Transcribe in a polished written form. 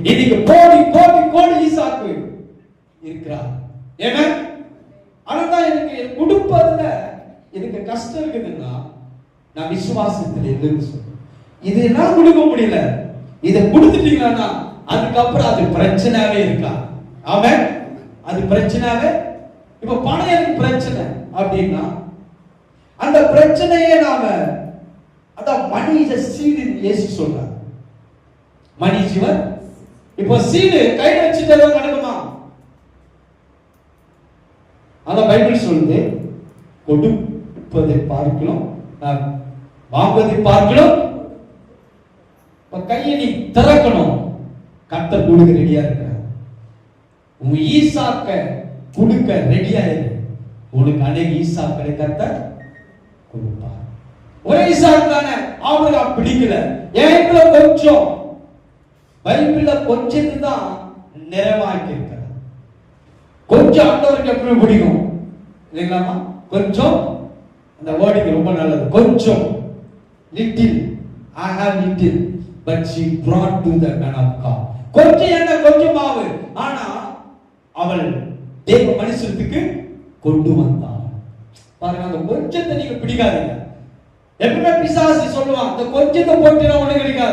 இன்னைக்கு கோடி கோடி கோடி ஈசாக்கு இருக்கிறார். ஆமென். ஆனா எனக்கு கொடுப்பதுல எனக்கு கஷ்டம் இருக்குதுன்னா நான் விசுவாசத்தில் இல்லைன்னு சொல்றேன். இது என்னால கொடுக்க முடியல. இதை கொடுத்துட்டீங்கன்னா அதுக்கப்புறம் அது பிரச்சனையாவே இருக்கா. ஆமென். அது பிரச்சனையாவே. இப்ப பணம் எனக்கு பிரச்சனை அப்படின்னா அந்த பிரச்சனையே நாம அதான் money is a seed in இயேசு சொல்றார். மணி ஜீவன். இப்போ சீடு கையில வச்சுட்டா நடக்குமா? அத பைபிள் சொல்லுது, கொடுப்பதை பார்க்கலாம் வாங்குவதை பார்க்கலாம். இப்ப கையை நீ திறக்கணும். கர்த்தர் கொடுக்க ரெடியா இருக்கிறார். உன் ஈசாக்க கொடுக்க ரெடியா இருக்கு. உனக்கு அநேக ஈசாக்களை கர்த்தர் கொடுப்பார். ஒரே ஈசாக்கு தானே ஆபிரகாம் பிடிக்கல. ஏன்ல கொஞ்சம் பைபிள்ல கொஞ்சத்து தான் நிறைவாக்கி இருக்கிறார். கொஞ்சம் ஆண்டவருக்கு எப்படி பிடிக்கும் இல்லைங்களாமா? கொஞ்சம் அந்த வேர்டிங் ரொம்ப நல்லது. கொஞ்சம் little, I have little, but she brought to the man of God. கொஞ்சம் என்ன கொஞ்சம் மாவு, ஆனா அவள் தேவ மனுஷத்துக்கு கொண்டு வந்தாள். பாருங்க, அந்த கொஞ்சத்தை நீங்க பிடிக்காதீங்க. எப்பவுமே பிசாசு சொல்லுவான், அந்த கொஞ்சத்தை போட்டு உனக்கு கிடைக்காது.